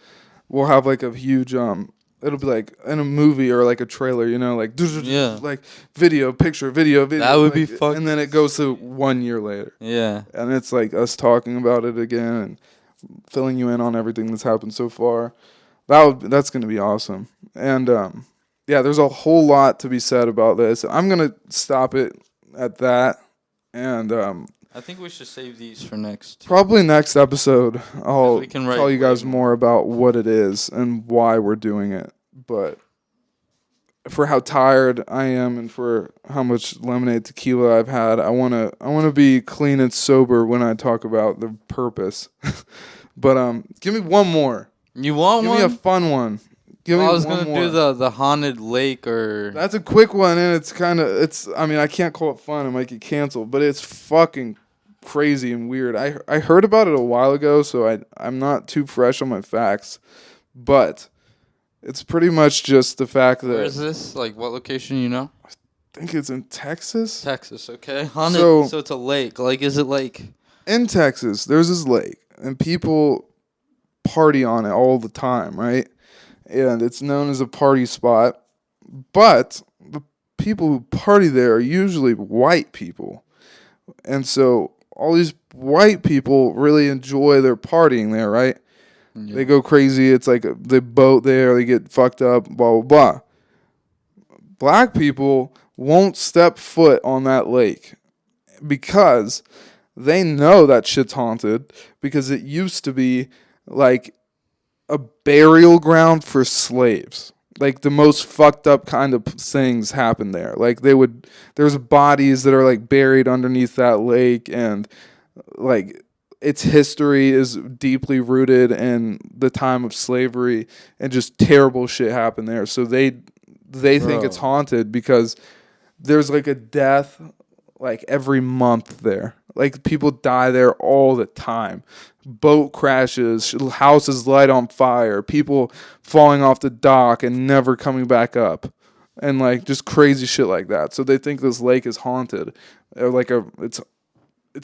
We'll have like a huge it'll be like in a movie or like a trailer, like like video, picture, video. That would be fucking. And then it goes to 1 year later. Yeah. And it's like us talking about it again and filling you in on everything that's happened so far. That's gonna be awesome. And yeah, there's a whole lot to be said about this. I'm gonna stop it at that, and I think we should save these for next. Probably next episode. I'll we can tell you guys more about what it is and why we're doing it. But for how tired I am and for how much lemonade tequila I've had, I wanna be clean and sober when I talk about the purpose. But give me one more. You want one? Give me a fun one. Give me I was one gonna more. do the haunted lake or. That's a quick one, and I mean, I can't call it fun. It might get canceled, but it's fucking crazy and weird. I heard about it a while ago, so I'm not too fresh on my facts, but it's pretty much just the fact that. Where is this? Like, what location you know? I think it's in Texas. Texas, okay. Haunted. So it's a lake. Like, is it like? In Texas, there's this lake, and people party on it all the time, right? And it's known as a party spot, but the people who party there are usually white people. And so all these white people really enjoy their partying there, right? Yeah. They go crazy. It's like they boat there, they get fucked up, blah, blah, blah. Black people won't step foot on that lake because they know that shit's haunted, because it used to be like a burial ground for slaves. Like the most fucked up kind of things happen there. Like there's bodies that are like buried underneath that lake, and like its history is deeply rooted in the time of slavery, and just terrible shit happened there. So they think it's haunted because there's like a death like every month there. Like people die there all the time. Boat crashes, houses light on fire, people falling off the dock and never coming back up, and like just crazy shit like that. So they think this lake is haunted, it's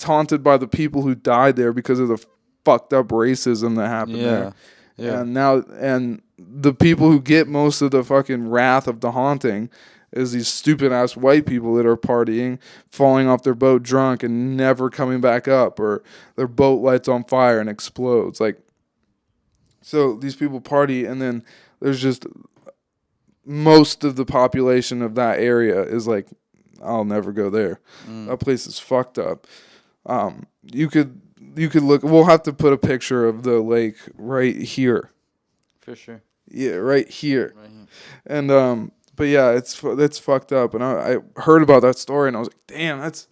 haunted by the people who died there because of the fucked up racism that happened there. Yeah. And the people who get most of the fucking wrath of the haunting is these stupid ass white people that are partying, falling off their boat drunk and never coming back up, or their boat lights on fire and explodes. Like, so these people party, and then there's just most of the population of that area is like, I'll never go there. That place is fucked up. You could look. We'll have to put a picture of the lake right here. For sure. Yeah, right here. Right here. And but yeah, it's fucked up, and I heard about that story, and I was like, damn, that's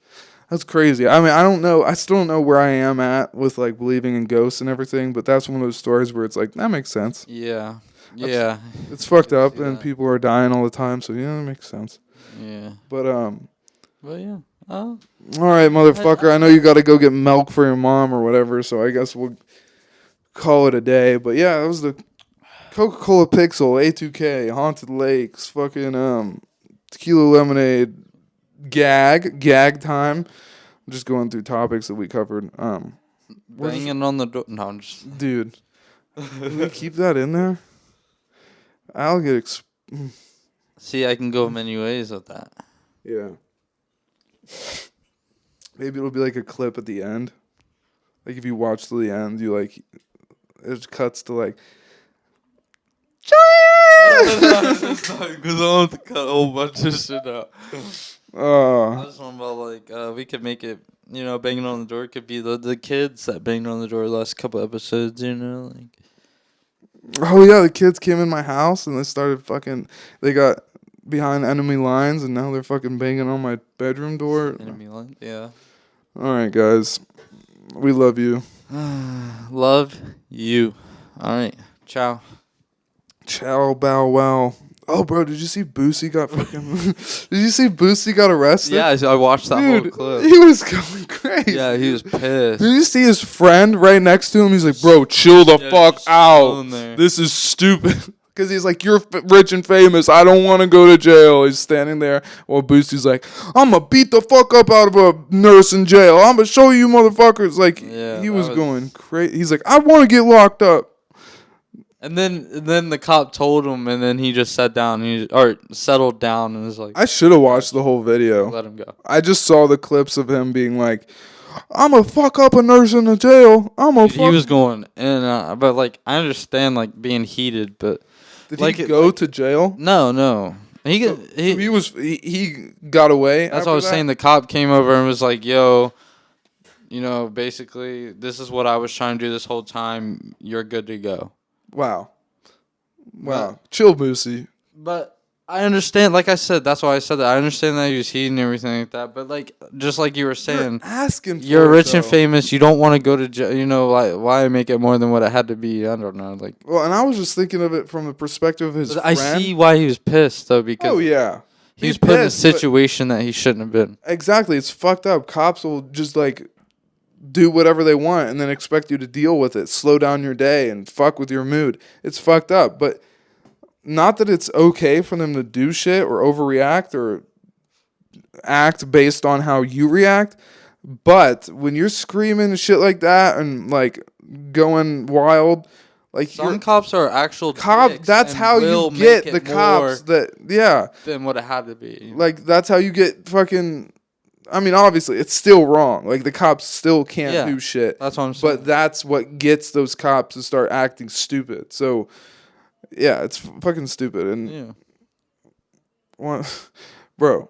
crazy. I mean, I don't know. I still don't know where I am at with like believing in ghosts and everything, but that's one of those stories where it's like, that makes sense. Yeah. Yeah. It's fucked up, and people are dying all the time, so yeah, that makes sense. Yeah. But yeah. All right, motherfucker. I know you got to go get milk for your mom or whatever, so I guess we'll call it a day. But yeah, that was the Coca-Cola Pixel, A2K, Haunted Lakes, fucking Tequila Lemonade, Gag Time. I'm just going through topics that we covered. Banging on the door. No, I'm just. Dude, can we keep that in there? I'll get. See, I can go many ways with that. Yeah. Maybe it'll be like a clip at the end. Like if you watch to the end, you like it cuts to like Because I want to cut a whole bunch of shit out. I was talking about like we could make it, banging on the door could be the kids that banged on the door the last couple episodes, like. Oh yeah, the kids came in my house and they got behind enemy lines and now they're fucking banging on my bedroom door. Enemy lines, yeah. All right, guys. We love you. Love you. All right. Ciao. Ciao, bow, wow. Oh, bro, did you see Boosie got arrested? Yeah, I watched that whole Dude, clip. he was going crazy. Yeah, he was pissed. Did you see his friend right next to him? He's like, bro, chill the fuck out. This is stupid. Because he's like, you're rich and famous. I don't want to go to jail. He's standing there while Boosie's like, I'm going to beat the fuck up out of a nurse in jail. I'm going to show you motherfuckers. Like, he was going crazy. He's like, I want to get locked up. And then the cop told him, and then he just sat down, or settled down, and was like, I should have watched the whole video. Let him go. I just saw the clips of him being like, I'm gonna fuck up a nurse in the jail. He was going but like I understand like being heated, but did he go to jail? No. He got away. That's what I was saying. The cop came over and was like, "Yo, basically, this is what I was trying to do this whole time. You're good to go." Wow. Chill, Boosie. But I understand, like I said, that's why I said that. I understand that he was heating and everything like that. But like, just like you were saying, you're rich and famous. You don't want to go to jail. Why make it more than what it had to be? I don't know. Like, well, and I was just thinking of it from the perspective of his friend. I see why he was pissed though, because he was put in a situation that he shouldn't have been. Exactly, it's fucked up. Cops will just like do whatever they want and then expect you to deal with it, slow down your day and fuck with your mood. It's fucked up. But not that it's okay for them to do shit or overreact or act based on how you react. But when you're screaming shit like that and like going wild, like some cops are actual cops. That's how you get the cops than what it had to be. Like that's how you get fucking. I mean, obviously, it's still wrong. Like, the cops still can't do shit. That's what I'm saying. But that's what gets those cops to start acting stupid. So, yeah, it's fucking stupid. And, bro,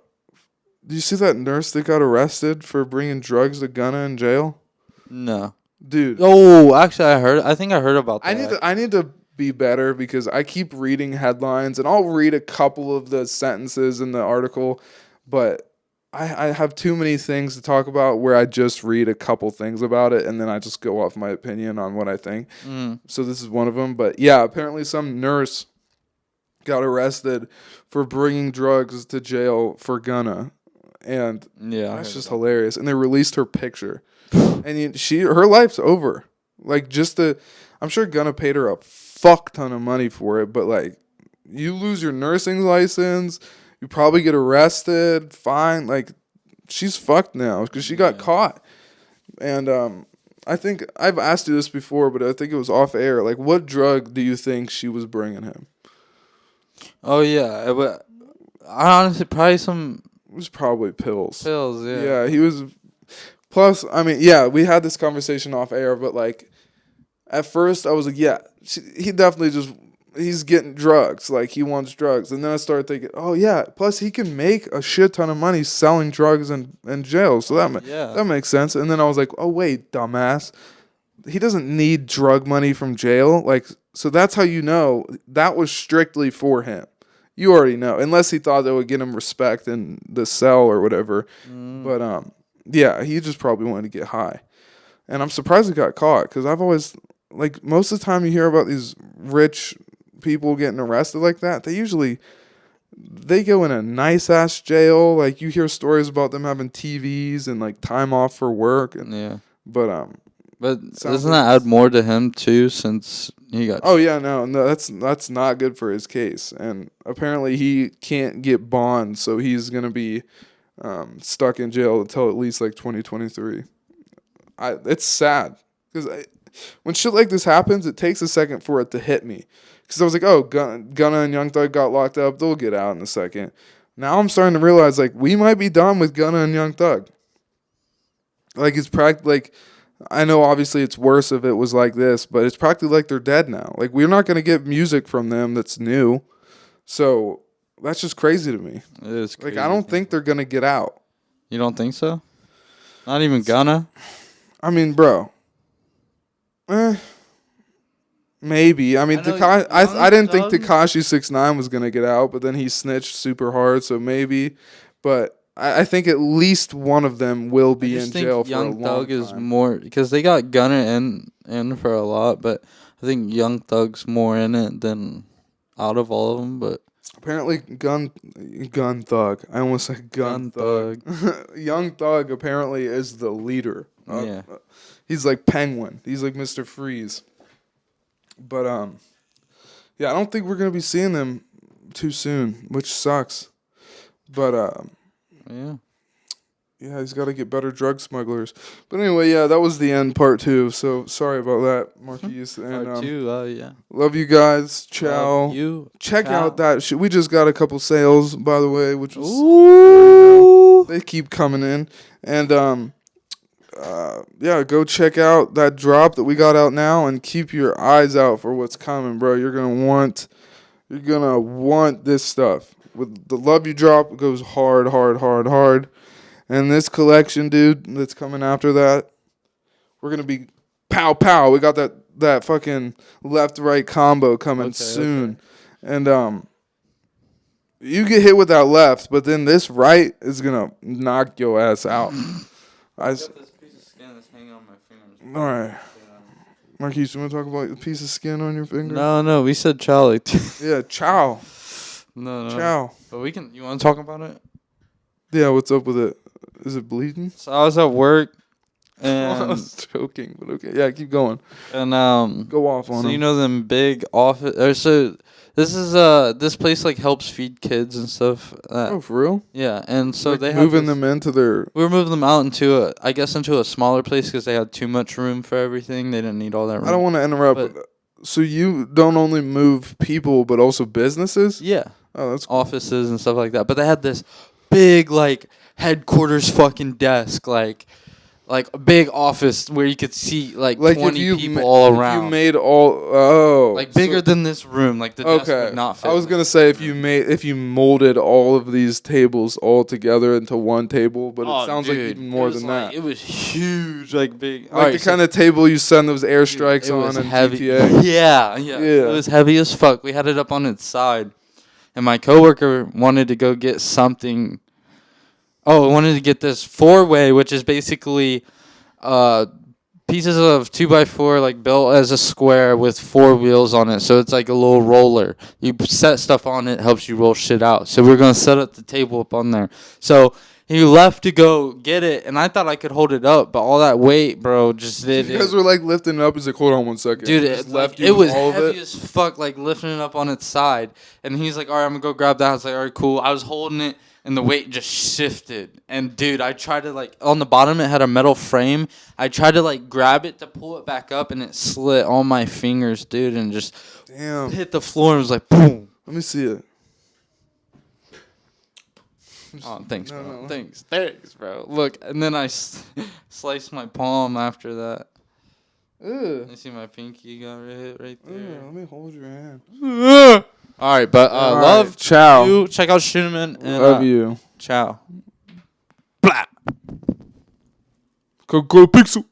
do you see that nurse that got arrested for bringing drugs to Gunnas in jail? No. Dude. Oh, actually, I think I heard about that. I need to be better because I keep reading headlines, and I'll read a couple of the sentences in the article, but I have too many things to talk about where I just read a couple things about it and then I just go off my opinion on what I think. So this is one of them. But yeah, apparently some nurse got arrested for bringing drugs to jail for Gunnas. And that's just hilarious. And they released her picture. And her life's over. Like I'm sure Gunnas paid her a fuck ton of money for it. But like you lose your nursing license. You probably get arrested, fine. Like, she's fucked now because she got caught. And I think I've asked you this before, but I think it was off air. Like, what drug do you think she was bringing him? Oh, yeah. I honestly, probably some... It was probably pills. Pills, yeah. Yeah, he was... Plus, I mean, yeah, we had this conversation off air, but, like, at first I was like, yeah, he definitely just... He's getting drugs. Like, he wants drugs. And then I started thinking, oh, yeah. Plus, he can make a shit ton of money selling drugs in jail. So that makes sense. And then I was like, oh, wait, dumbass. He doesn't need drug money from jail. Like, so that's how you know that was strictly for him. You already know. Unless he thought that would get him respect in the cell or whatever. But, yeah, he just probably wanted to get high. And I'm surprised he got caught. Because I've always, like, most of the time you hear about these rich people getting arrested like that, they go in a nice ass jail. Like you hear stories about them having TVs and like time off for work and yeah. But doesn't that add more to him too, since He got. Oh yeah, no, that's not good for his case, and apparently he can't get bond, so he's gonna be stuck in jail until at least like 2023. It's sad because when shit like this happens, it takes a second for it to hit me. Because I was like, oh, Gunna and Young Thug got locked up, they'll get out in a second. Now I'm starting to realize like we might be done with Gunna and Young Thug. Like it's like. I know obviously it's worse if it was like this, but it's practically like they're dead now. Like we're not going to get music from them that's new. So that's just crazy to me. It is crazy. Like I don't think they're going to get out. You don't think so? Not even Gunna? I mean, bro. Maybe. I mean, I didn't think Tekashi 6ix9ine was going to get out, but then he snitched super hard, so maybe. But I think at least one of them will be in jail for a long time. Young Thug is more because they got Gunna in for a lot, but I think Young Thug's more in it than out of all of them. But apparently, Gun Thug. I almost said Gun Thug. Young Thug apparently is the leader. Yeah, he's like Penguin. He's like Mr. Freeze. But yeah, I don't think we're gonna be seeing them too soon, which sucks. But yeah, he's got to get better drug smugglers. But anyway, yeah, that was the end, part 2. So sorry about that, Marquise. And part 2. Yeah. Love you guys. Ciao. Love you. Check Ciao. out that shit. We just got a couple sales, by the way, which was they keep coming in. And yeah, go check out that drop that we got out now, and keep your eyes out for what's coming, bro. You're gonna want this stuff. With the Love You drop, it goes hard. And this collection, dude, that's coming after that, we're going to be pow. We got that fucking left-right combo coming soon. Okay. And you get hit with that left, but then this right is going to knock your ass out. I got this piece of skin that's hanging on my fingers. All right. Marquise, you want to talk about the piece of skin on your finger? No, we said chow. Yeah, chow. No. Chow. But you want to talk about it? Yeah, what's up with it? Is it bleeding? So I was at work, and I was joking, but okay. Yeah, keep going. And go off on so them. You know them big office. So this is this place like helps feed kids and stuff. Oh, for real? Yeah, and so like they moving them into their. We were moving them out into a smaller place because they had too much room for everything. They didn't need all that room. I don't want to interrupt. But so you don't only move people, but also businesses? Yeah. Oh, that's cool. Offices and stuff like that. But they had this big like headquarters fucking desk, like a big office where you could see like 20 people all around. If you made all bigger than this room, like the desk would not fit. I was gonna say if you molded all of these tables all together into one table, but it sounds like even more than that. It was huge, like big, like the kind of table you send those airstrikes on in GTA. Yeah. It was heavy as fuck. We had it up on its side, and my coworker wanted to go get something. Oh, I wanted to get this 4-way, which is basically pieces of 2x4 like built as a square with 4 wheels on it. So it's like a little roller. You set stuff on it, helps you roll shit out. So we're going to set up the table up on there. So he left to go get it, and I thought I could hold it up, but all that weight, bro, just did it. You guys were like lifting it up. He's like, hold on one second. Dude, it was heavy as fuck, like lifting it up on its side. And he's like, all right, I'm going to go grab that. I was like, all right, cool. I was holding it. And the weight just shifted. And, dude, I tried to, like, on the bottom it had a metal frame. I tried to, like, grab it to pull it back up, and it slit all my fingers, dude, and just hit the floor and was like, boom. Let me see it. Oh, thanks, bro. No. Thanks, bro. Look, and then I sliced my palm after that. Ew. You see my pinky got hit right there. Ew, let me hold your hand. All right, but love ciao. You. Check out Scheuneman. And, love you. Ciao. Blah. Go Pixel.